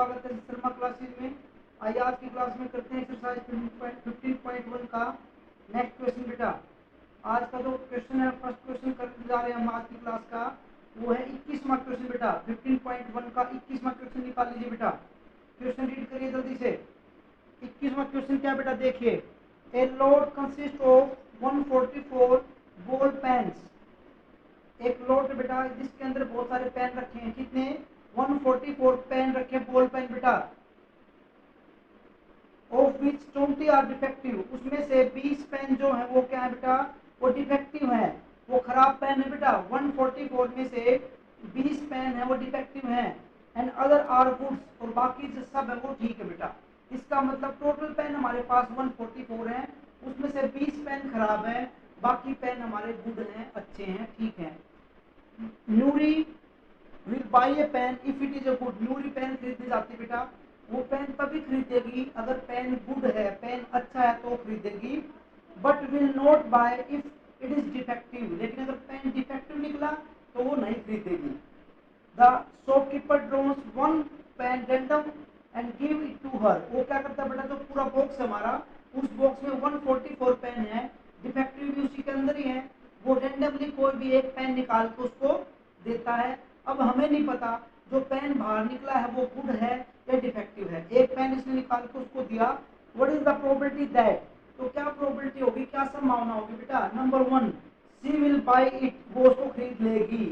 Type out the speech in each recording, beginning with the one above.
स्वागत है शर्मा क्लासेस में। आइए आज की क्लास में करते हैं एक्सरसाइज 15.1 का नेक्स्ट क्वेश्चन बेटा। आज का जो क्वेश्चन है, फर्स्ट क्वेश्चन करने जा रहे हैं हम आज की क्लास का, वो है 21वां क्वेश्चन बेटा। 15.1 का 21वां क्वेश्चन निकाल लीजिए बेटा। क्वेश्चन रीड करिए जल्दी से। 21वां क्वेश्चन क्या बेटा, देखिए, a load consist of 144 ball pens. एक लोड बेटा जिसके अंदर बहुत सारे पेन रखे हैं, कितने, 144 पेन रखे, बॉल पेन बेटा। ऑफ विच 20 आर डिफेक्टिव, उसमें से 20 पेन जो है वो क्या है बेटा, वो डिफेक्टिव है, वो खराब पेन है बेटा। 144 में से 20 पेन है वो डिफेक्टिव है, एंड अदर आर गुड्स, और बाकी जो सब है वो ठीक है बेटा। इसका मतलब टोटल पेन हमारे पास 144 है, उसमें से 20 पेन खराब है, बाकी पेन हमारे गुड हैं, अच्छे हैं, ठीक है। Nuri will buy a pen if it is a good. Nuri pen खरीदने जाती बेटा, वो पेन तभी खरीदेगी अगर पेन गुड है, पेन अच्छा है तो खरीदेगी। But will not buy if it is defective, लेकिन अगर पेन डिफेक्टिव निकला तो वो नहीं खरीदेगी। The shopkeeper draws one pen random and give it to her. वो क्या करता है बेटा, जो पूरा बॉक्स है हमारा, उस बॉक्स में 144 पेन है, डिफेक्टिव भी उसी के अंदर ही है, वो रैंडमली कोई भी एक पेन निकाल के उसको देता है। अब हमें नहीं पता जो पेन बाहर निकला है वो गुड है या डिफेक्टिव है। एक पेन इसने निकाल के उसको दिया, what is the probability that, तो क्या प्रोबेबिलिटी होगी, क्या संभावना होगी बेटा। Number 1, she will buy it, वो उसको खरीद लेगी,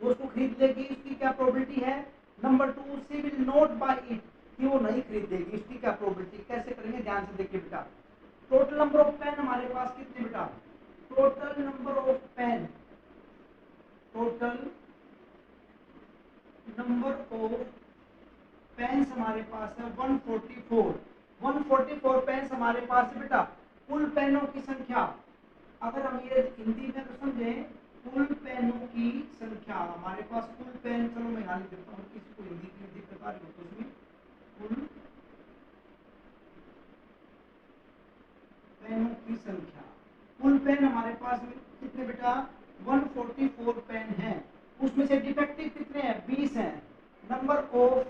वो उसको खरीद लेगी, इसकी क्या प्रोबेबिलिटी है। Number 2, she will not buy it, कि वो नहीं खरीदेगी, इसकी क्या प्रोबेबिलिटी। कैसे करेंगे, ध्यान से देखिए बेटा। टोटल नंबर ऑफ पेन हमारे पास कितने बेटा, total number of pen, total number of pens हमारे पास है 144। 144 पेन्स हमारे पास है बेटा। कुल पेनों की संख्या, अगर हम ये हिंदी में तो समझे, कुल पेनों की संख्या हमारे पास, कुल पेन, चलो मैं यहाँ लिख देता हूँ, किसी को हिंदी की दिक्कत आ रही हो तो उसमें, कुल पेनों की संख्या, कुल पेन हमारे पास में कितने बेटा, 144 पेन है, उसमें से डिफेक्टिव कितने हैं, 20 हैं। नंबर ऑफ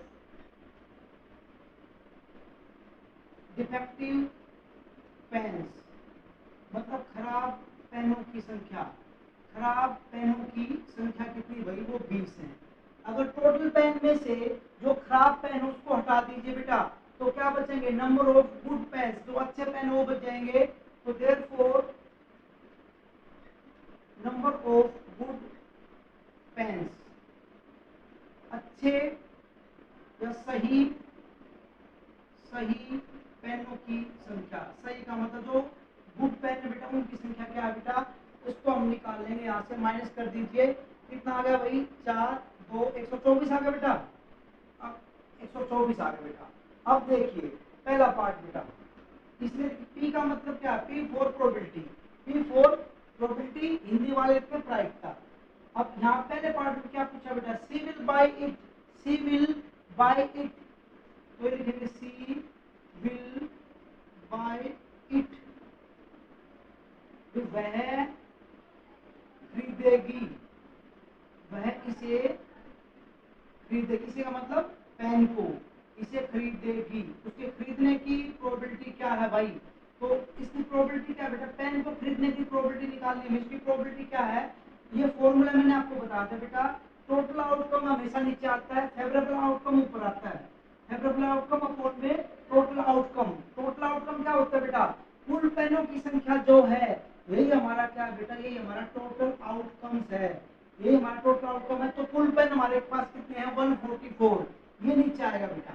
डिफेक्टिव पेन्स, मतलब खराब पेनों की संख्या, खराब पेनों की संख्या कितनी भाई, वो 20 है। अगर टोटल पेन में से जो खराब पेन है उसको हटा दीजिए बेटा, तो क्या बचेंगे, नंबर ऑफ गुड पेन्स, जो अच्छे पेन वो बच जाएंगे। तो therefore number of good pens, अच्छे या सही पेनों की संख्या, सही का मतलब जो गुड पेन है बेटा उनकी संख्या क्या है बेटा, इसको हम निकाल लेंगे, यहाँ से माइनस कर दीजिए, कितना आ गया भाई, 4 2 124 आ गया बेटा। अब 124 आ गया बेटा। अब देखिए पहला पार्ट बेटा, इसमें P का मतलब क्या है, P for probability, P for probability, Hindi वाले लिखते प्रायिकता। अब यहाँ पहले पार्ट में क्या पूछा बेटा, she will buy it, she will buy it, तो लिखेंगे सी विल बाय इट, वह खरीदेगी, वह इसे खरीदेगी, इसे का मतलब पेन को, इसे खरीदेगी, उसके खरीदने की प्रोबेबिलिटी क्या है भाई, तो इसकी प्रोबेबिलिटी क्या है बेटा, पेन को खरीदने की प्रोबेबिलिटी निकालनी है, इसकी प्रोबेबिलिटी क्या है, ये फॉर्मूला मैंने आपको बताया था बेटा। टोटल आउटकम हमेशा नीचे आता है, फेवरेबल आउटकम ऊपर आता है, फेवरेबल आउटकम अपॉन में टोटल आउटकम। टोटल आउटकम क्या होता है बेटा, कुल पेनों की संख्या जो है, यही हमारा क्या है बेटा, यही हमारा टोटल आउटकम्स है, ये हमारा टोटल आउटकम है। तो कुल पेन हमारे पास कितने हैं, 144, ये नीचे आएगा बेटा।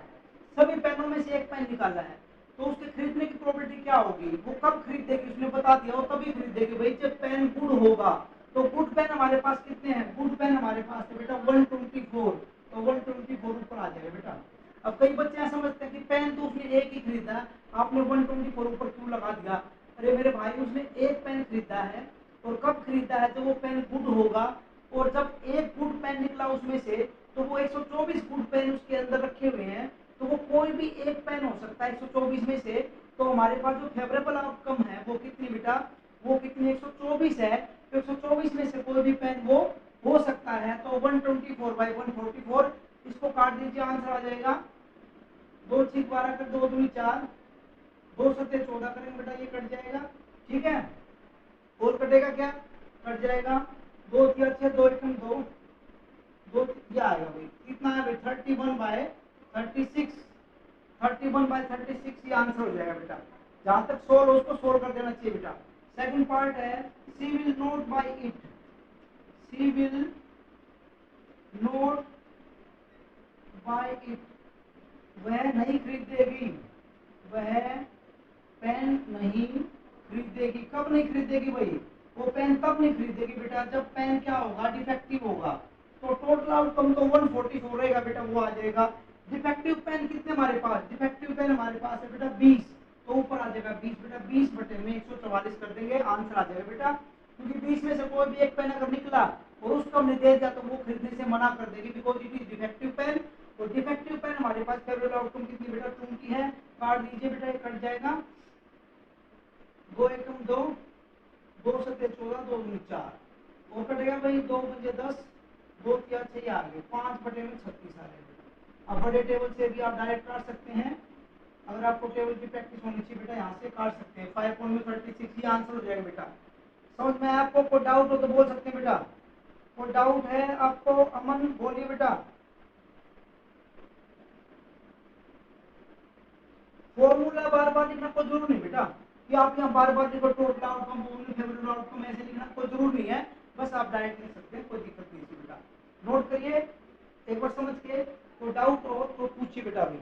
सभी पेनों में से एक पेन निकाला है, तो उसके खरीदने की प्रोबेबिलिटी क्या होगी, वो कब खरीदेगी, उसने बता दिया, वो तभी खरीदेगी भाई जब पेन गुड होगा। तो गुड पेन हमारे पास कितने हैं, गुड पेन हमारे पास है बेटा 124, तो 124 ऊपर आ जाएगा बेटा। अब कई बच्चे ऐसा समझते हैं कि पेन तो उसने एक ही खरीदा, आपने 124 ऊपर क्यों लगा दिया। अरे मेरे भाई, उसने एक पेन खरीदा है, और कब खरीदा है, जब वो पेन गुड होगा, और जब एक गुड पेन निकला उसमें से, तो वो 124 गुड पेन उसके अंदर रखे हुए हैं, तो वो कोई भी एक पेन हो सकता है 124 में से। तो हमारे पास जो फेवरेबल आउटकम है वो कितनी बेटा, वो कितनी 124 है, तो 124 में से कोई भी पेन वो हो सकता है। तो 124 बाई 144, इसको काट दीजिए, आंसर आ जाएगा 2 दूनी 4, 2 सत्ते 14 करेंगे बेटा, ये कट जाएगा, ठीक है। और कटेगा क्या, कट जाएगा, 2 3 6, 2 एकम 2, 2 ये आएगा भाई, कितना है भाई 31/36, 31/36 ये आंसर हो जाएगा बेटा। जहां तक सोल्व हो उसको सोल्व कर देना चाहिए बेटा। सेकंड पार्ट है she will not buy it, she will not buy it, वह नहीं खरीदेगी, वह पेन नहीं खरीदेगी। कब नहीं खरीदेगी भाई, वो पेन तब नहीं खरीदेगी बेटा जब पेन क्या होगा, डिफेक्टिव होगा। तो टोटल आउटकम तो 144 रहेगा बेटा, वो आ जाएगा। डिफेक्टिव पेन कितने हमारे पास, डिफेक्टिव पेन हमारे पास है बेटा 20, तो ऊपर आ जाएगा 20 बेटा, 20 बटे में 144 कर देंगे, आंसर आ जाएगा बेटा। क्योंकि 20 में से कोई भी एक पेन अगर निकला और उसको हमने दे दिया तो वो खरीदने से मना कर देगी, because it is defective pen. और डिफेक्टिव पेन हमारे पास फेवरेट आउटकम कितनी बेटा 20 है, काट दीजिए बेटा, ये कट जाएगा, 2 एकम 2, 2 सत्ते 14, 2 दूनी 4, और कटेगा भाई 2 पंजे 10, 2 3 6 आ गए, 5 बटे में 36 आ गए। अब बड़े टेबल से भी आप डायरेक्ट काट सकते हैं, अगर आपको टेबल की प्रैक्टिस होनी चाहिए बेटा, यहाँ से काट सकते हैं। 5.36 ये आंसर हो जाएगा बेटा। समझ में आपको कोई डाउट हो तो बोल सकते हैं बेटा, कोई डाउट है आपको, अमन बोलिए बेटा। फॉर्मूला बार बार लिखना कोई जरूर नहीं बेटा, कि आप यहाँ बार बार लिखो टोटल आउटकम, फेवरेट आउटकम, ऐसे लिखना कोई जरूर नहीं है, बस आप डायरेक्ट लिख सकते हैं, कोई दिक्कत नहीं है बेटा। नोट करिए एक बार समझ के, कोई डाउट हो तो पूछिए बेटा। अभी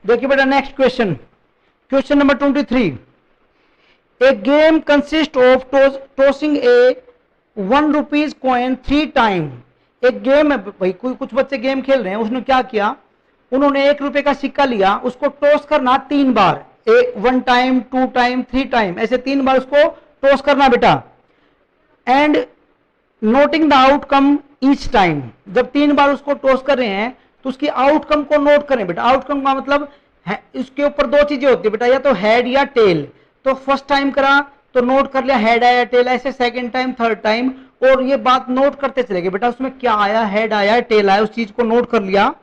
देखिए बेटा next question, question number 23। A game consist of tossing a 1 rupees coin 3 time. एक गेम है भाई, कुछ बच्चे गेम खेल रहे हैं, उसने क्या किया, उन्होंने 1 रुपए का सिक्का लिया, उसको टॉस करना 3 बार, 1 टाइम 2 टाइम 3 टाइम, ऐसे 3 बार उसको टॉस करना बेटा। And noting the outcome each time, जब 3 बार उसको टॉस कर रहे हैं तो उसकी आउटकम को नोट करें बेटा। आउटकम का मतलब है, इसके ऊपर 2 चीजें होती है बेटा, या तो हेड या टेल। तो फर्स्ट टाइम करा तो नोट कर लिया हेड आया टेल, ऐसे सेकंड टाइम थर्ड टाइम, और ये बात नोट करते चले गए बेटा, उसमें क्या आया, हेड आया टेल आया, उस चीज को नोट कर लिया।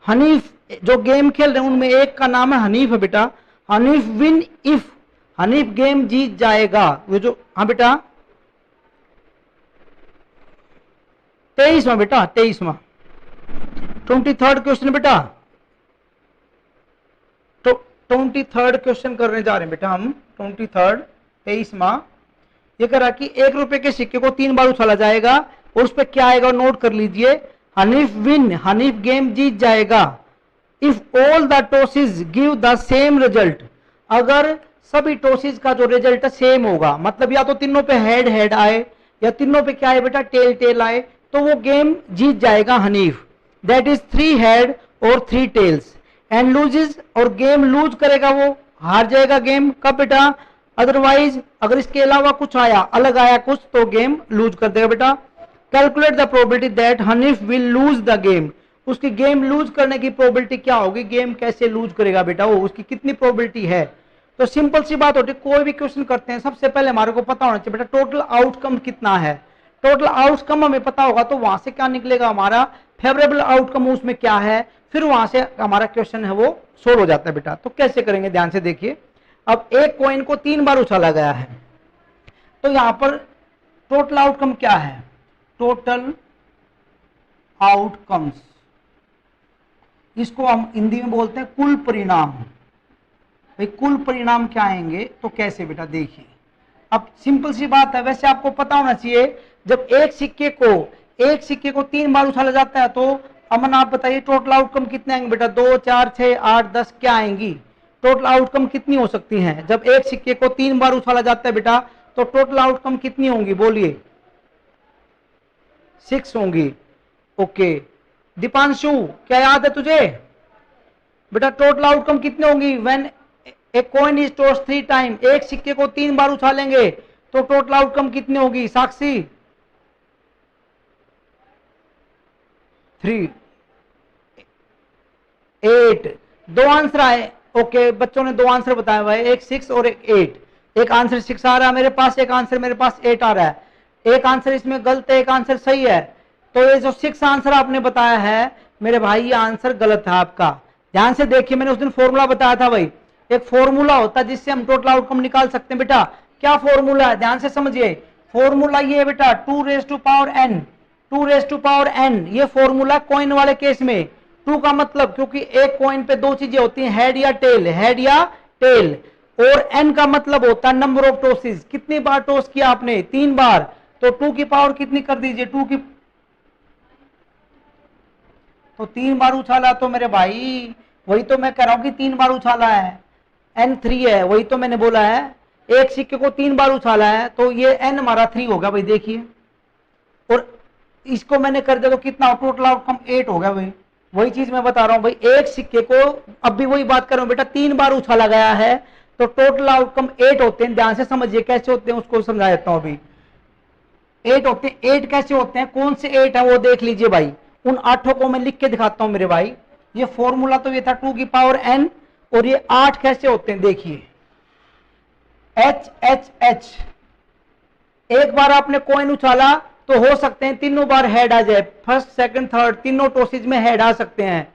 हनीफ जो गेम खेल रहे हैं उनमें एक का नाम है हनीफ है बेटा, Hanif win if, Hanif game जीत जाएगा। वो जो, हाँ बेटा 23वां बेटा, 23वां 23rd क्वेश्चन बेटा, तो 23rd क्वेश्चन करने जा रहे हैं बेटा हम। 23rd 23वां ये करा कि 1 रुपए के सिक्के को 3 बार उछाला जाएगा और उस पर क्या आएगा नोट कर लीजिए। हनीफ विन, हनीफ गेम जीत जाएगा। If all the tosses give the same result, अगर सभी टॉसेस का जो रिजल्ट है सेम होगा, मतलब या तो तीनों पे हेड हेड आए या तीनों पे क्या आए बेटा टेल टेल आए, तो वो गेम जीत जाएगा हनीफ। दैट इज 3 हेड और 3 टेल्स। एंड लूजेस, और गेम लूज करेगा, वो हार जाएगा गेम। कब बेटा, अदरवाइज अगर इसके अलावा कुछ आया, अलग आया कुछ, तो गेम लूज कर देगा बेटा। Calculate the probability that Hanif will lose the game, उसकी गेम लूज करने की प्रोबेबिलिटी क्या होगी, गेम कैसे लूज करेगा बेटा वो, उसकी कितनी प्रोबेबिलिटी है। तो सिंपल सी बात होती है, कोई भी क्वेश्चन करते हैं सबसे पहले हमारे को पता होना चाहिए बेटा टोटल आउटकम कितना है। टोटल आउटकम हमें पता होगा तो वहां से क्या निकलेगा, हमारा फेवरेबल आउटकम उसमें क्या है, फिर वहां से हमारा क्वेश्चन है वो सोल्व हो जाता है बेटा। तो कैसे करेंगे ध्यान से देखिए। अब एक कॉइन को 3 बार उछाला गया है, तो यहां पर टोटल आउटकम क्या है, टोटल आउटकम्स, इसको हम हिंदी में बोलते हैं कुल परिणाम। भाई कुल परिणाम क्या आएंगे, तो कैसे बेटा देखिए। अब सिंपल सी बात है, वैसे आपको पता होना चाहिए, जब एक सिक्के को 3 बार उछाला जाता है तो अमन आप बताइए टोटल आउटकम कितने आएंगे बेटा, 2 4 6 8 10 क्या आएंगी, टोटल आउटकम कितनी हो सकती हैं। जब एक सिक्के को 3 बार उछाला जाता है बेटा तो टोटल आउटकम कितनी होंगी, बोलिए 6 होंगी। ओके दीपांशु क्या याद है तुझे बेटा, टोटल आउटकम कितने होंगी when a coin is tossed 3 time, एक सिक्के को 3 बार उछालेंगे तो टोटल आउटकम कितनी होगी साक्षी, 3 8। 2 आंसर आए, ओके बच्चों ने 2 आंसर बताया हुआ है, एक 6 और एक 8। एक आंसर 6 आ रहा है मेरे पास, एक आंसर मेरे पास 8 आ रहा है। एक आंसर इसमें गलत है, एक आंसर सही है। तो ये जो 6 आंसर आपने बताया है मेरे भाई, ये आंसर गलत है आपका। ध्यान से देखिए, मैंने उस दिन फॉर्मूला बताया था भाई, एक फॉर्मूला होता है जिससे हम टोटल आउटकम निकाल सकते हैं बेटा। क्या फॉर्मूला है, ध्यान से समझिए। फॉर्मूला ये है बेटा 2 raise to power n, 2 raise to power n, ये फॉर्मूला कॉइन वाले केस में। 2 का मतलब, क्योंकि एक कॉइन पे दो चीजें होती हैं, हेड या टेल, हेड या टेल। और n का मतलब होता है नंबर ऑफ टॉसेस, कितनी बार टॉस किया आपने, 3 बार। तो 2 की पावर कितनी कर दीजिए, 2 की, तो 3 बार उछाला तो मेरे भाई, वही तो मैं कह रहा हूं कि 3 बार उछाला है, n3 है, वही तो मैंने बोला है, एक सिक्के को 3 बार उछाला है, तो ये n हमारा 3 होगा भाई, देखिए। और इसको मैंने कर दिया तो कितना, टोटल आउटकम 8 हो गया भाई। वही चीज मैं बता रहा हूं भाई, एक सिक्के को, अब भी वही बात कर रहा हूं बेटा, 3 बार उछाला गया है तो टोटल आउटकम 8 होते हैं। ध्यान से समझिए कैसे होते हैं, उसको समझा देता हूं अभी। 8 होते हैं। 8 कैसे होते हैं, कौन से 8 है वो देख लीजिए भाई, उन 8 को मैं लिख के दिखाता हूं मेरे भाई। ये फॉर्मूला तो ये था 2 की पावर n, और ये 8 कैसे होते हैं देखिए, एच एच एच। एक बार आपने कॉइन उछाला तो हो सकते हैं तीनों बार हेड आ जाए, फर्स्ट सेकंड थर्ड तीनों टॉसेज में हेड आ सकते हैं,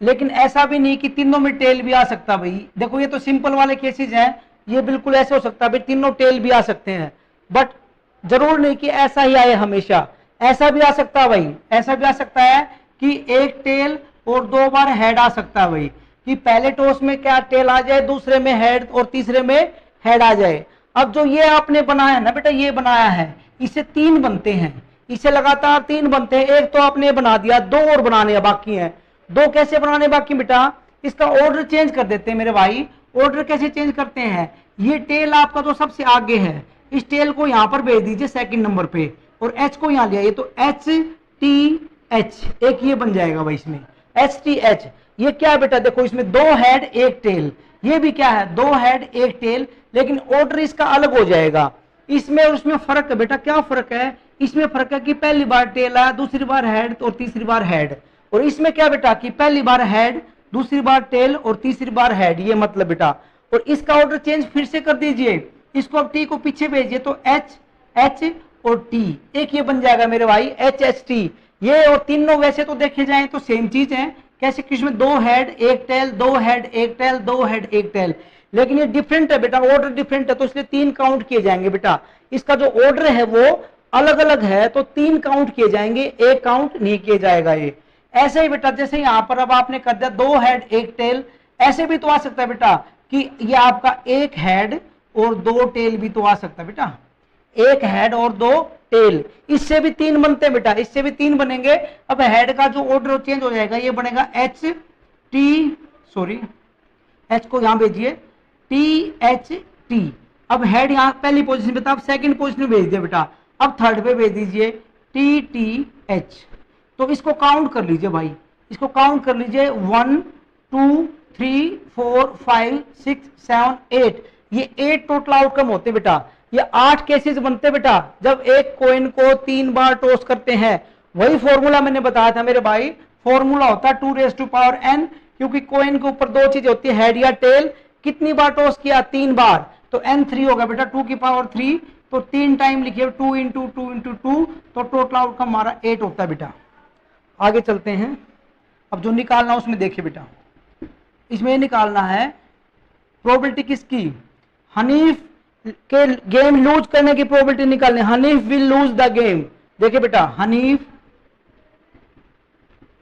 लेकिन ऐसा भी नहीं कि तीनों में टेल भी आ सकता भाई। देखो ये तो सिंपल वाले केसेस हैं, ये बिल्कुल ऐसे हो सकता है भाई, तीनों टेल भी आ सकते हैं, बट जरूर नहीं कि ऐसा ही आए हमेशा। ऐसा भी आ सकता है भाई, ऐसा भी आ सकता है कि एक टेल और 2 बार हेड आ सकता है भाई, कि पहले टॉस में क्या टेल आ जाए, दूसरे में हेड और तीसरे में हेड आ जाए। अब जो ये आपने बनाया ना बेटा, ये बनाया है, इसे 3 बनते हैं, इसे लगातार 3 बनते हैं। एक तो आपने बना दिया, 2 और बनाने बाकी हैं। 2 कैसे बनाने बाकी बेटा, इसका ऑर्डर चेंज कर देते हैं मेरे भाई। ऑर्डर कैसे चेंज करते हैं, ये टेल आपका जो सबसे आगे है, इस टेल को यहां पर भेज दीजिए सेकंड नंबर पे, और एच को यहां ले आइए, तो एच टी एच, एक ये बन जाएगा भाई इसमें, एच टी एच। ये क्या है बेटा, देखो इसमें 2 हेड 1 टेल, ये भी क्या है, 2 हेड 1 टेल, लेकिन ऑर्डर इसका अलग हो जाएगा। इसमें और उसमें फर्क है बेटा, क्या फर्क है, इसमें फर्क है कि पहली बार टेल आया, दूसरी बार हेड और तीसरी बार हेड। और इसमें क्या बेटा कि पहली बार हेड, दूसरी बार टेल और तीसरी बार हेड, ये मतलब बेटा। और इसका ऑर्डर चेंज फिर से कर दीजिए, इसको अब टी को पीछे भेजिए, तो एच एच और टी, एक ये बन जाएगा मेरे भाई, एच एच टी। ये और तीनों वैसे तो देखे जाएं तो सेम चीज है, कैसे कि इसमें 2 head 1 tail, 2 head 1 tail, 2 head 1 tail, लेकिन ये डिफरेंट है बेटा, ऑर्डर डिफरेंट है, तो इसलिए 3 काउंट किए जाएंगे बेटा। इसका जो ऑर्डर है वो अलग अलग है, तो 3 काउंट किए जाएंगे, 1 काउंट नहीं किया जाएगा। ये ऐसे ही बेटा, जैसे यहां पर अब आपने कर दिया 2 हेड 1 टेल, ऐसे भी तो आ सकता है बेटा कि ये आपका 1 हेड और 2 टेल भी तो आ सकता है बेटा, 1 हेड और 2 टेल, इससे भी 3 बनते हैं बेटा, इससे भी 3 बनेंगे। अब हेड का जो ऑर्डर चेंज हो जाएगा, ये बनेगा एच टी, सॉरी एच को यहां भेजिए, टी एच टी। अब हेड यहां पहली पोजीशन पे था, अब सेकंड पोजीशन में भेज दिया बेटा, अब थर्ड पे भेज दीजिए टी टी एच। तो इसको काउंट कर लीजिए भाई, इसको काउंट कर लीजिए, 1 2 3 4 5 6 7 8, ये 8 टोटल आउटकम होते हैं बेटा। ये 8 केसेस बनते हैं बेटा जब एक कॉइन को 3 बार टॉस करते हैं। वही फॉर्मूला मैंने बताया था मेरे भाई, फॉर्मूला होता है 2 रेज़ टू पावर n, क्योंकि कॉइन के ऊपर 2 चीजें होती है, हेड या टेल। कितनी बार टॉस किया, 3 बार, तो n3 होगा बेटा 2 की पावर 3, तो 3 टाइम लिखिए, 2 इंटू 2 इंटू 2, तो टोटल आउटकम हमारा 8 होता है बेटा। आगे चलते हैं, अब जो निकालना उसमें देखिए बेटा, इसमें निकालना है प्रोबेबिलिटी किसकी, हनीफ के गेम लूज करने की प्रोबेबिलिटी निकालनी, Hanif will lose the game. देखिए बेटा, Hanif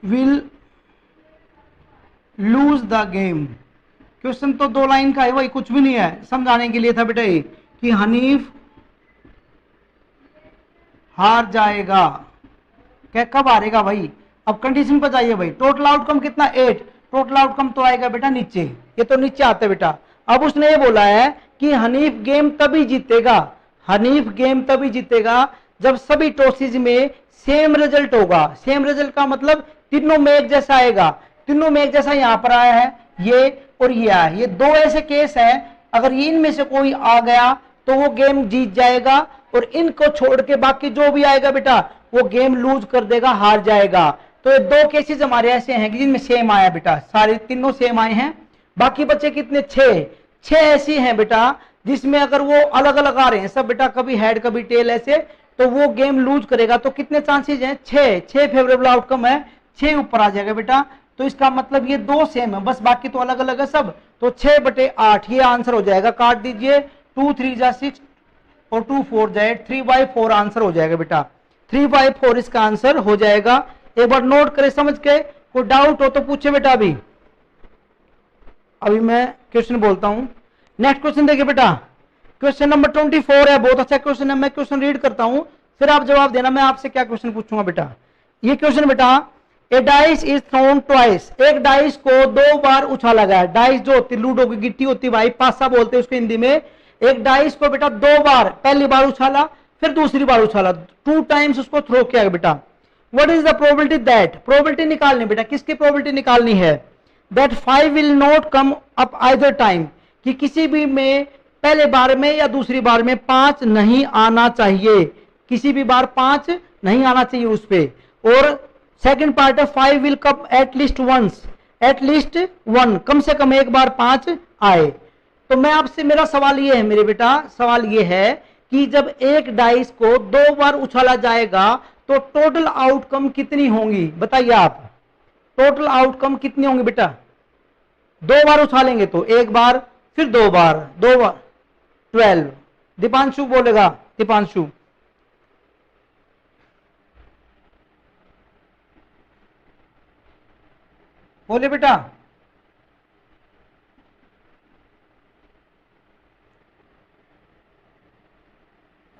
will lose the game, question तो 2 लाइन का है, वही कुछ भी नहीं है, समझाने के लिए था बेटा ये कि हनीफ हार जाएगा। क्या कब हारेगा भाई, अब कंडीशन पर जाइए भाई, टोटल आउटकम कितना 8, टोटल आउटकम तो आएगा बेटा नीचे, ये तो नीचे आता है बेटा। अब उसने ये बोला है कि हनीफ गेम तभी जीतेगा, हनीफ गेम तभी जीतेगा जब सभी टॉसेज में सेम रिजल्ट होगा। सेम रिजल्ट का मतलब तीनों में एक जैसा आएगा, तीनों में एक जैसा यहां पर आया है, ये और ये आया, ये 2 ऐसे केस हैं, अगर इनमें से कोई आ गया तो वो गेम जीत जाएगा, और इनको छोड़ के बाकी जो भी आएगा बेटा वो गेम लूज कर देगा, हार जाएगा। तो ये 2 केसेस हमारे ऐसे हैं जिनमें सेम आया बेटा, सारे तीनों सेम आए हैं। बाकी बच्चे कितने, 6 ऐसी हैं बेटा जिसमें अगर वो अलग अलग आ रहे हैं सब बेटा, कभी हेड कभी टेल ऐसे, तो वो गेम लूज करेगा। तो कितने चांसेस हैं, 6 फेवरेबल आउटकम है, 6 ऊपर आ जाएगा बेटा। तो इसका मतलब ये दो सेम है, बस बाकी तो अलग अलग है सब। तो 6/8 ये आंसर हो जाएगा, काट दीजिए। 2 3 जा 6 और 2 4 जाए 3/4 आंसर हो जाएगा बेटा। 3/4 इसका आंसर हो जाएगा। एक बार नोट करें समझ के, कोई डाउट हो तो पूछे बेटा। अभी मैं क्वेश्चन बोलता हूं। नेक्स्ट क्वेश्चन देखिए बेटा, क्वेश्चन नंबर 24 है, बहुत अच्छा क्वेश्चन है। मैं क्वेश्चन रीड करता हूं, फिर आप जवाब देना मैं आपसे क्या क्वेश्चन पूछूंगा बेटा। ये क्वेश्चन बेटा, ए डाइस इज थ्रोन ट्वाइस, एक डाइस को 2 बार उछाला गया। डाइस जो होती लूडो की गिट्टी होती भाई, पासा बोलते हैं उसको हिंदी में। एक डाइस को बेटा 2 बार, पहली बार उछाला फिर दूसरी बार उछाला, 2 टाइम्स उसको थ्रो किया बेटा। What is the probability that, probability निकालनी बेटा, किसकी प्रोबेबिलिटी निकालनी है। That 5 will not come up either time, कि किसी भी में पहले बार में या दूसरी बार में 5 नहीं आना चाहिए, किसी भी बार 5 नहीं आना चाहिए उस पे। और सेकंड पार्ट है 5 will come at least once, at least 1, कम से कम एक बार 5 आए। तो मैं आपसे, मेरा सवाल ये है मेरे बेटा, सवाल ये है कि जब एक डाइस को 2 बार उछाला जाएगा तो टोटल आउटकम कितनी होंगी, बताइए आप। टोटल आउटकम कितनी होंगी बेटा। 2 बार उछालेंगे तो एक बार, फिर 2 बार, 2 बार 12। दीपांशु बोलेगा, दीपांशु बोले बेटा।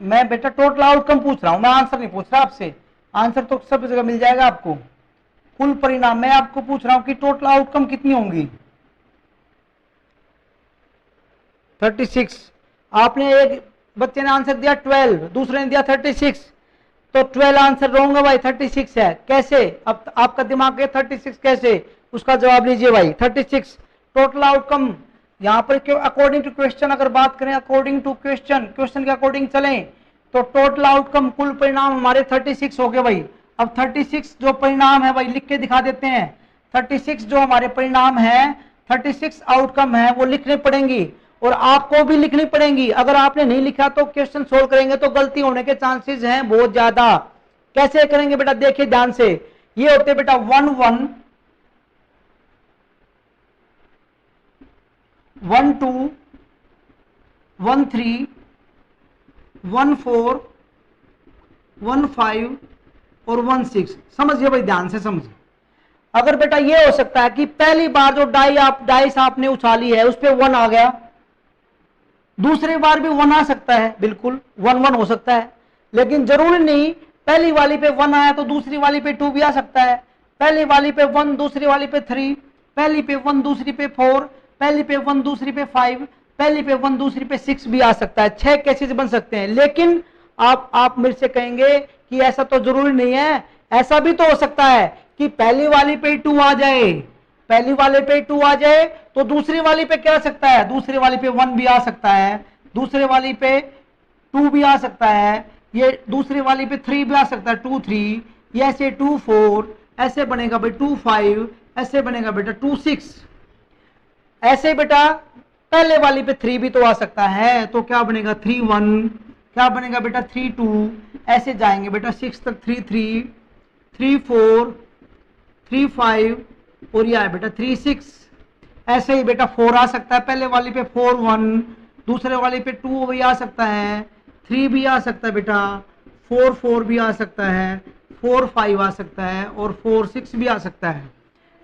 मैं बेटा टोटल आउटकम पूछ रहा हूं, मैं आंसर नहीं पूछ रहा आपसे। आंसर तो सब जगह मिल जाएगा आपको, कुल परिणाम। मैं आपको पूछ रहा हूं कि टोटल आउटकम कितनी होंगी। 36। आपने एक बच्चे ने आंसर दिया 12, दूसरे ने दिया 36, तो 12 आंसर रॉन्ग है भाई, 36 है। कैसे, अब आपका दिमाग है 36 कैसे, उसका जवाब लीजिए भाई। 36 टोटल आउटकम यहां पर क्यों, अकॉर्डिंग टू क्वेश्चन अगर बात करें, अकॉर्डिंग टू क्वेश्चन, क्वेश्चन के अकॉर्डिंग चलें तो टोटल आउटकम कुल परिणाम हमारे 36 हो गए भाई। अब 36 जो परिणाम है भाई लिख के दिखा देते हैं। 36 जो हमारे परिणाम है, 36 आउटकम है, वो लिखने पड़ेंगी और आपको भी लिखनी पड़ेंगी। अगर आपने नहीं लिखा तो क्वेश्चन सोल्व करेंगे तो गलती होने के चांसेस हैं बहुत ज्यादा। कैसे करेंगे बेटा, देखिए ध्यान से। ये होते बेटा 1 1 1 2 1 3 1 4 1 5 और 1 6। समझिए भाई, ध्यान से समझिए। अगर बेटा ये हो सकता है कि पहली बार जो डाइस आपने उछाली है उस पर 1 आ गया, दूसरी बार भी 1 आ सकता है, बिल्कुल 1 1 हो सकता है। लेकिन जरूरी नहीं पहली वाली पे 1 आया तो दूसरी वाली पे 2 भी आ सकता है। पहली वाली पे 1, दूसरी वाली पे 3, पहली पे 1, दूसरी पे 4, पहली पे 1, दूसरी पे 5, पहली पे 1, दूसरी पे 6 भी आ सकता है। 6 केसेस बन सकते हैं। लेकिन आप मेरे से कहेंगे कि ऐसा तो जरूरी नहीं है। ऐसा भी तो हो सकता है कि पहली वाली पे 2 आ जाए, पहली वाले पे 2 आ जाए तो दूसरी वाली पे क्या आ सकता है, दूसरी वाली पे 1 भी आ सकता है, दूसरे वाली पे 2 भी आ सकता है, ये दूसरी वाली पे 3 भी आ सकता है, 2 3, ये ऐसे 2 4, ऐसे बनेगा भाई 2 5, ऐसे बनेगा बेटा 2 6। ऐसे बेटा पहले वाली पे 3 भी तो आ सकता है, तो क्या बनेगा 3 1, क्या बनेगा बेटा 3 2, ऐसे जाएंगे बेटा 6 तक 3 3, 3 4, 3 5 और यह है बेटा 3 6। ऐसे ही बेटा 4 आ सकता है, पहले वाली पे 4 1, दूसरे वाली पे 2 भी आ सकता है, 3 भी आ सकता है बेटा, 4 4 भी आ सकता है, 4 5 आ सकता है और 4 6 भी आ सकता है।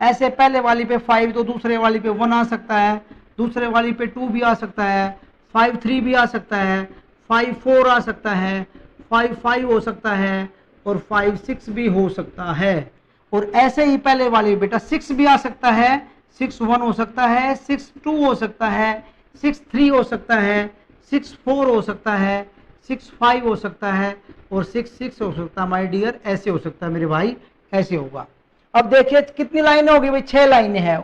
ऐसे पहले वाली पे 5 तो दूसरे वाली पे 1 आ सकता है, दूसरे वाली पे 2 भी आ सकता है, 5 3 भी आ सकता है, 5 4 आ सकता है, 5 5 हो सकता है और 5 6 भी हो सकता है। और ऐसे ही पहले वाले बेटा 6 भी आ सकता है, 6 1 हो सकता है, 6 2 हो सकता है, 6 3 हो सकता है, 6 4 हो सकता है, 6 5 हो सकता है और 6 6 हो सकता है। माय डियर ऐसे हो सकता है मेरे भाई, ऐसे होगा। अब देखिए कितनी लाइनें होगी भाई, 6 लाइनें हैं।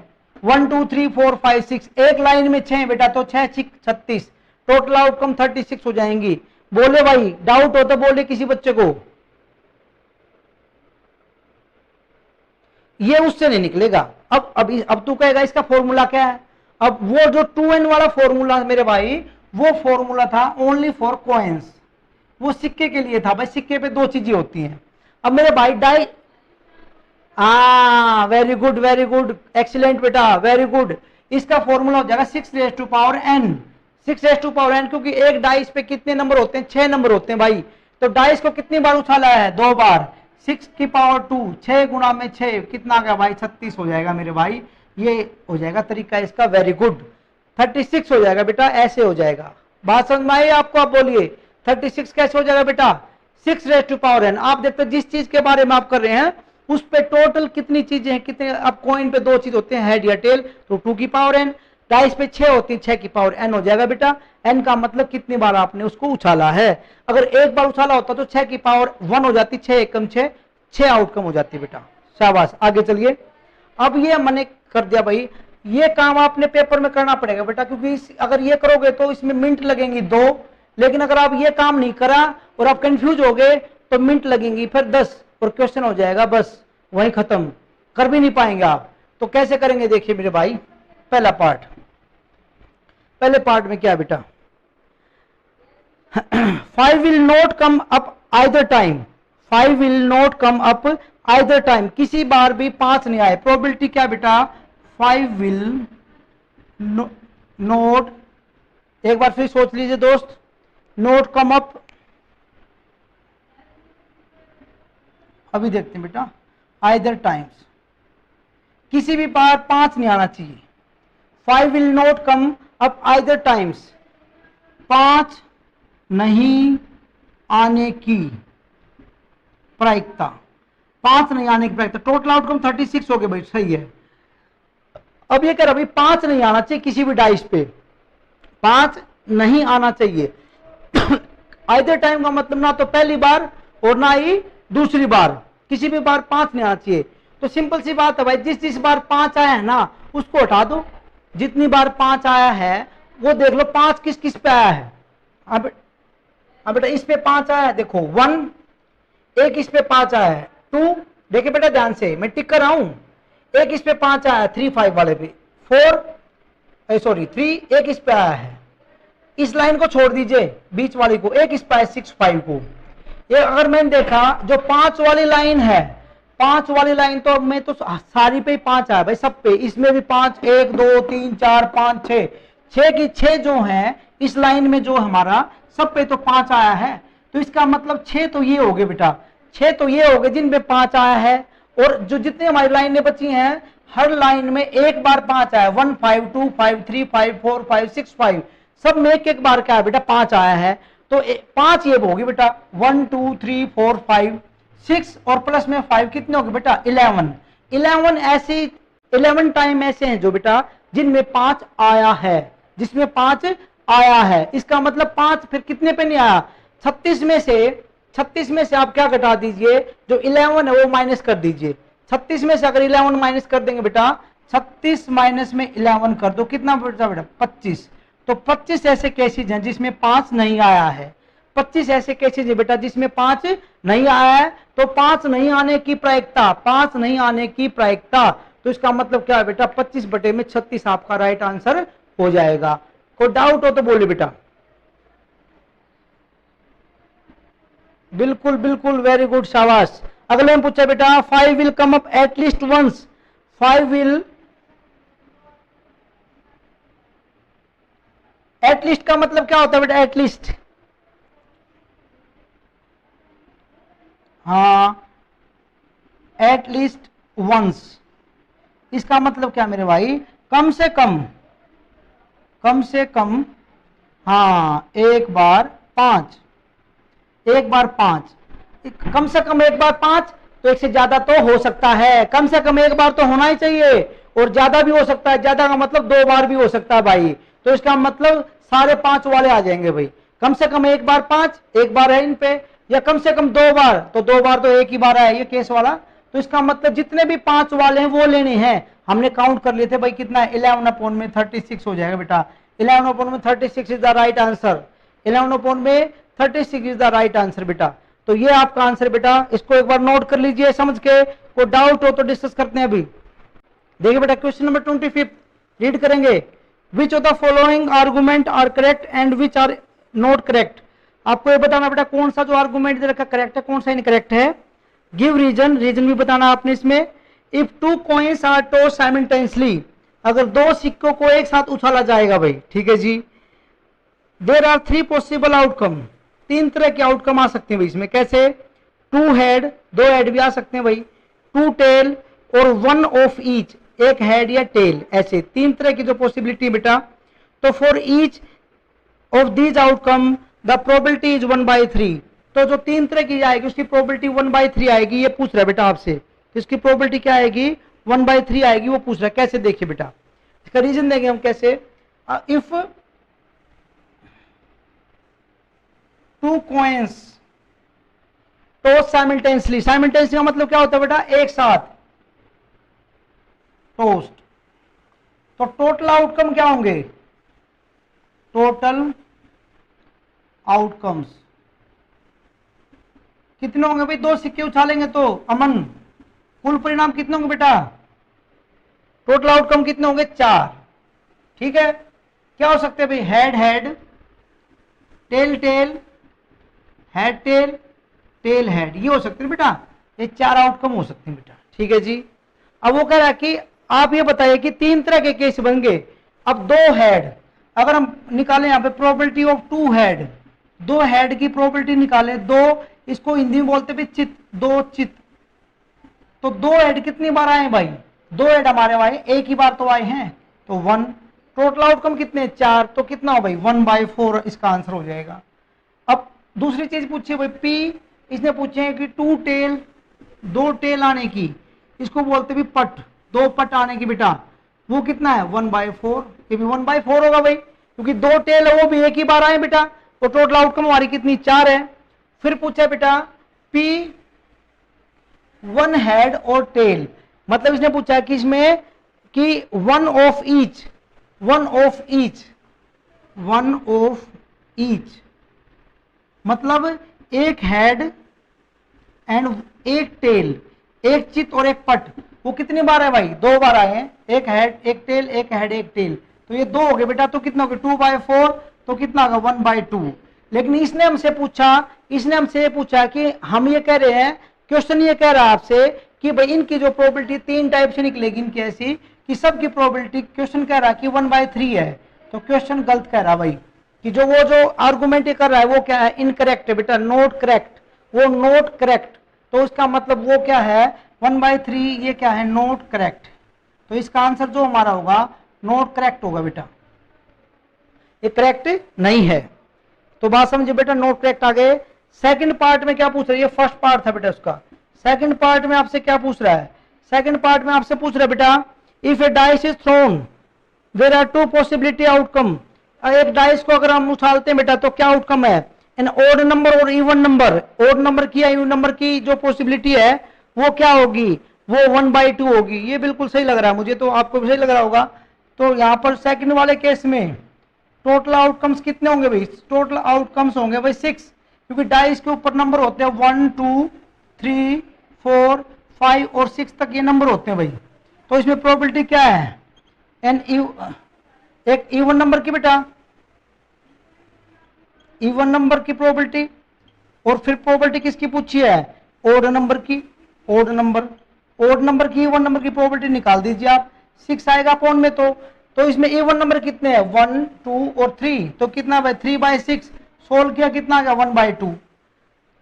1 2 3 4 5 6, एक लाइन में 6 बेटा, तो 6 6 36, टोटल आउटकम 36 हो जाएंगी। बोले भाई, डाउट हो तो बोले किसी बच्चे को, ये उससे नहीं निकलेगा। अब तू कहेगा इसका फॉर्मूला क्या है। अब वो जो 2n वाला फॉर्मूला मेरे भाई, वो फॉर्मूला था ओनली फॉर कॉइन्स, वो सिक्के के लिए था भाई। सिक्के पे 2 चीजें होती हैं। अब मेरे भाई वेरी गुड एक्सीलेंट बेटा, वेरी गुड। इसका फॉर्मूला हो जाएगा 6 raise to power n, 6 raise to power n, क्योंकि एक डाइस पे कितने नंबर होते हैं, 6 नंबर होते हैं भाई। तो डाइस को कितनी बार उछाला है, 2 बार। 6 की पावर 2, 6 गुणा में 6 कितना आ गया भाई, 36 हो जाएगा मेरे भाई। ये हो जाएगा तरीका इसका, वेरी गुड। 36 हो जाएगा बेटा, ऐसे हो जाएगा। बात समझ में आई आपको? आप बोलिए 36 कैसे हो जाएगा बेटा, 6 रेज़ टू पावर n। आप देखते जिस चीज के बारे में आप कर रहे हैं उस पे टोटल कितनी चीजें हैं, कितने, अब कॉइन पे 2 चीज होते हैं, हेड या टेल, तो 2 की पावर n। डाइस पे 6 होती है, 6 की पावर n हो जाएगा बेटा। n का मतलब कितनी बार आपने उसको उछाला है। अगर एक बार उछाला होता तो 6 की पावर 1 हो जाती, 6 एकम 6, 6 आउटकम हो जाती बेटा। शाबाश, आगे चलिए। अब ये मैंने कर दिया भाई, ये काम आपने पेपर में करना पड़ेगा बेटा, क्योंकि अगर ये करोगे तो इसमें मिनट लगेंगी 2, लेकिन अगर आप ये काम नहीं करा और आप कंफ्यूज हो गए तो मिनट लगेंगी फिर 10, और क्वेश्चन हो जाएगा बस वहीं खत्म, कर भी नहीं पाएंगे आप। तो कैसे करेंगे देखिए मेरे भाई, पहला पार्ट, पहले पार्ट में क्या बेटा, 5 will not come up either time, 5 will not come up either time, किसी बार भी 5 नहीं आए। प्रोबेबिलिटी क्या बेटा, 5 विल नोट, एक बार फिर सोच लीजिए दोस्त, नोट कम अप, अभी देखते हैं बेटा, आइदर टाइम्स, किसी भी बार 5 नहीं आना चाहिए। 5 will not come up either times, 5 नहीं आने की प्रायिकता, 5 नहीं आने की प्रायिकता। टोटल आउटकम 36 हो गए भाई, सही है। अब ये कह रहा भाई 5 नहीं आना चाहिए किसी भी डाइस पे, 5 नहीं आना चाहिए। आइदर टाइम का मतलब ना तो पहली बार और ना ही दूसरी बार, किसी भी बार 5 नहीं आना चाहिए। तो सिंपल सी बात है भाई, जिस बार 5 आया है ना उसको हटा दो, जितनी बार 5 आया है वो देख लो 5 किस किस पे आया है। अब बेटा इस पे 5 आया है, देखो 1, एक इस पे 5 आया है, 2, देखिए बेटा ध्यान से मैं टिक कर रहा हूं, एक इस पे 5 आया है 3 5 वाले पे, 3, एक इस पे आया है, इस लाइन को छोड़ दीजिए बीच वाली को, एक इस पे आया 6 5 को। ये अगर मैंने देखा जो 5 वाली लाइन है, 5 वाली लाइन तो अब मैं तो सारी पे 5 आया भाई, सब पे, इसमें भी 5, 1 2 3 4 5 6, 6 की 6 जो है इस लाइन में जो हमारा सब पे तो 5 आया है। तो इसका मतलब 6 तो ये हो गए बेटा, 6 तो ये हो गए जिनपे 5 आया है, और जो जितने हमारी लाइनें बची हैं हर लाइन में एक बार 5 आया, 1 5 2 5 3 5 4 5 6 5, सब में एक बार क्या है बेटा 5 आया है। तो 5 ये होगी बेटा, 1 2 3 4 5 6 और प्लस में 5 कितने हो गए बेटा 11। 11 ऐसे 11 टाइम ऐसे हैं जो बेटा जिनमें 5 आया है, जिसमें 5 आया है। इसका मतलब 5 फिर कितने पे नहीं आया, 36 में से आप क्या घटा दीजिए, जो 11 है वो माइनस कर दीजिए। 36 में से अगर 11 माइनस कर देंगे बेटा, 36 माइनस में 11 कर दो, कितना बचा बेटा 25। तो 25 ऐसे केसेज हैं जिसमें 5 नहीं आया है, 25 ऐसे केसेज है बेटा जिसमें 5 नहीं आया है। तो 5 नहीं आने की प्रायिकता, 5 नहीं आने की प्रायिकता, तो इसका मतलब क्या है बेटा 25 बटे में 36 आपका राइट आंसर हो जाएगा। कोई डाउट हो तो बोलिए बेटा। बिल्कुल बिल्कुल, वेरी गुड, शाबाश। अगले में पूछा बेटा 5 will come up at least once, 5 will, at least का मतलब क्या होता है बेटा, एटलीस्ट, हाँ एटलीस्ट वंस, इसका मतलब क्या मेरे भाई, कम से कम, कम से कम, हाँ एक बार 5, एक बार 5, कम से कम एक बार 5, तो एक से ज्यादा तो हो सकता है, कम से कम एक बार तो होना ही चाहिए, और ज्यादा भी हो सकता है, ज्यादा का मतलब 2 बार भी हो सकता है भाई। तो इसका मतलब सारे 5 वाले आ जाएंगे भाई, कम से कम एक बार 5, एक बार है इन पे, या कम से कम 2 बार, तो 2 बार तो एक ही बार है ये केस वाला। तो इसका मतलब जितने भी 5 वाले हैं वो लेने हैं, हमने काउंट कर लिए थे भाई, कितना 11 अपॉन में 36 हो जाएगा बेटा, 11 अपॉन में 36 is the right answer, 11 upon में 36 इज द राइट आंसर बेटा। तो ये आपका आंसर बेटा, इसको एक बार नोट कर लीजिए समझ के, कोई डाउट हो तो डिस्कस करते हैं अभी। देखिए बेटा क्वेश्चन नंबर 25 रीड करेंगे, which of the following argument are correct and which are not correct. आपको ये बताना बेटा कौन सा जो आर्गुमेंट दे रखा करेक्ट है, कौन सा इनकरेक्ट है। गिव रीजन, रीजन भी बताना आपने इसमें। If two coins are tossed simultaneously, अगर दो सिक्कों को एक साथ उछाला जाएगा भाई, ठीक है जी। देयर आर 3 पॉसिबल आउटकम, 3 तरह के आउटकम आ सकते हैं भाई इसमें। कैसे? 2 हेड, 2 हेड भी आ सकते हैं भाई, 2 टेल और 1 ऑफ ईच, एक हेड या टेल, ऐसे 3 तरह की जो पॉसिबिलिटी बेटा। तो for each of these outcome the probability is 1/3, तो जो 3 तरह की आएगी उसकी प्रोबेबिलिटी 1/3 आएगी। ये पूछ रहा है बेटा आपसे, इसकी प्रोबेबिलिटी क्या आएगी? 1/3 आएगी। वो पूछ रहा है कैसे, देखिए बेटा इसका रीजन देंगे हम कैसे। If 2 coins tossed simultaneously, simultaneously का मतलब क्या होता है बेटा? एक साथ टॉस्ड, तो टोटल आउटकम क्या होंगे? टोटल आउटकम्स कितने होंगे भाई? 2 सिक्के उछालेंगे तो अमन, कुल परिणाम कितने होंगे बेटा? टोटल आउटकम कितने होंगे? 4, ठीक है। क्या हो सकते हैं भाई? Head head, tail tail, head tail, tail head, ये हो सकते हैं बेटा। ये 4 आउटकम हो सकते हैं बेटा, ठीक है जी। अब वो कह रहा है कि आप ये बताइए कि 3 तरह के केस बन गए। अब 2 हेड अगर हम निकालें यहाँ पे प्रोबेबिलिटी ऑफ 2 हेड, 2 हेड की प्रोबेबिलिटी निकालें, 2, इसको हिंदी में बोलते भी चित, 2 चित। तो 2 हेड कितनी बार आए भाई? 2 हेड हमारे आए, एक ही बार तो आए हैं, तो 1। टोटल आउटकम कितने? 4, तो कितना हो भाई? 1/4 इसका आंसर हो जाएगा। अब दूसरी चीज पूछिए भाई, पी, इसने पूछे हैं कि 2 टेल, 2 टेल आने की, इसको बोलते भी पट, 2 पट आने की बेटा, वो कितना है? 1/4। ये भी 1/4 होगा भाई, क्योंकि 2 टेल है वो भी एक ही बार आए बेटा। तो टोटल आउटकम हमारी कितनी? 4 है। फिर पूछा बेटा पी 1 हेड और टेल, मतलब इसने पूछा कि इसमें कि 1 of each, 1 of each, 1 of each, मतलब एक हेड एंड एक टेल, एक चित और एक पट, वो कितनी बार है भाई? 2 बार आए हैं, एक हेड एक टेल, एक हेड एक टेल, तो ये 2 हो गए बेटा। तो कितना हो गया? 2/4, तो कितना होगा? 1/2। लेकिन इसने हमसे पूछा, इसने हमसे ये पूछा कि हम ये कह रहे हैं, क्वेश्चन ये कह रहा है आपसे कि भाई इनकी जो प्रोबेबिलिटी 3 टाइप से निकलेगी इनकी ऐसी कि सबकी प्रोबेबिलिटी, क्वेश्चन कह रहा है कि 1/3 है, तो क्वेश्चन गलत कह रहा भाई कि जो आर्गुमेंट कर रहा है वो क्या है? इनकरेक्ट है बेटा, नोट करेक्ट, वो नोट करेक्ट। तो इसका मतलब वो क्या है? 1/3, ये क्या है? Note correct. तो इसका आंसर जो हमारा होगा नोट करेक्ट होगा बेटा, ये करेक्ट नहीं है। तो बात समझे बेटा, नोट करेक्ट आ गए। सेकंड पार्ट में क्या पूछ रहा है? ये फर्स्ट पार्ट था बेटा उसका। सेकंड पार्ट में आपसे क्या पूछ रहा है? सेकंड पार्ट में आपसे पूछ रहा है बेटा, if a dice is thrown there are 2 possibility outcome, एक डाइस को अगर हम उछालते हैं बेटा तो क्या आउटकम है? एन ऑड नंबर और इवन नंबर, ऑड नंबर की या इवन नंबर की जो पॉसिबिलिटी है वो क्या होगी? वो 1/2 होगी। ये बिल्कुल सही लग रहा है मुझे, तो आपको भी सही लग रहा होगा। तो यहाँ पर सेकंड वाले केस में टोटल आउटकम्स कितने होंगे भाई? टोटल आउटकम्स होंगे भाई 6, क्योंकि डाइस के ऊपर नंबर होते हैं 1 2 3 4 5 और 6 तक ये नंबर होते हैं भाई। तो इसमें प्रोबेबिलिटी क्या है? एक इवन नंबर की बेटा, इवन नंबर की प्रोबेबिलिटी, और फिर प्रोबेबिलिटी किसकी पूछी है? ओड नंबर की, ओड नंबर की इवन नंबर की प्रोबेबिलिटी निकाल दीजिए आप, 6 आएगा अपॉन में। तो इसमें इवन नंबर कितने हैं? 1 2 और 3, तो कितना भाई? 3/6, सोल्व किया कितना आ गया? 1/2।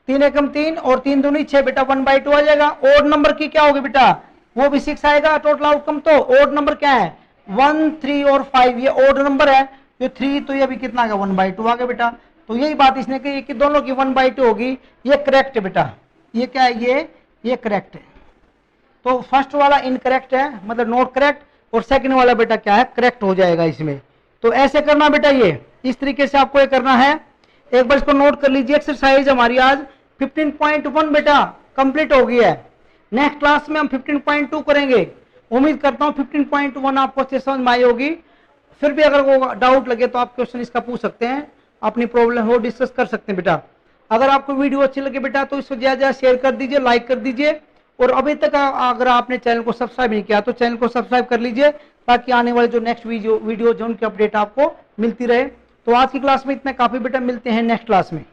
3 एकम 3 और 3 दूनी 6 बेटा, 1/2 आ जाएगा। ओड नंबर की क्या होगी बेटा? वो भी 6 आएगा। टोटल आउटकम तो ओड नंबर क्या है? 1 3 और 5, ये ओड नंबर है, ये 3, तो ये भी कितना आ गया? 1/2 आ गया बेटा। तो यही बात इसने कही कि दोनों की 1/2 होगी। ये करेक्ट है बेटा, ये क्या है? ये करेक्ट है। तो फर्स्ट वाला इनकरेक्ट है, मतलब नॉट करेक्ट, और सेकंड वाला बेटा क्या है? करेक्ट हो जाएगा इसमें। तो ऐसे करना बेटा, ये इस तरीके से आपको ये करना है। एक बार इसको नोट कर लीजिए। एक्सरसाइज हमारी आज 15.1 बेटा कंप्लीट हो गई है। नेक्स्ट क्लास में हम 15.2 करेंगे। उम्मीद करता हूँ 15.1 आपको अच्छे समझ में आई होगी। फिर भी अगर वो डाउट लगे तो आप क्वेश्चन इसका पूछ सकते हैं, अपनी प्रॉब्लम हो डिस्कस कर सकते हैं बेटा। अगर आपको वीडियो अच्छी लगे बेटा तो इसको ज़्यादा शेयर कर दीजिए, लाइक कर दीजिए, और अभी तक अगर आपने चैनल को सब्सक्राइब नहीं किया तो चैनल को सब्सक्राइब कर लीजिए, ताकि आने वाले जो नेक्स्ट वीडियो जो उनकी अपडेट आपको मिलती रहे। तो आज की क्लास में इतना काफ़ी बेटा, मिलते हैं नेक्स्ट क्लास में।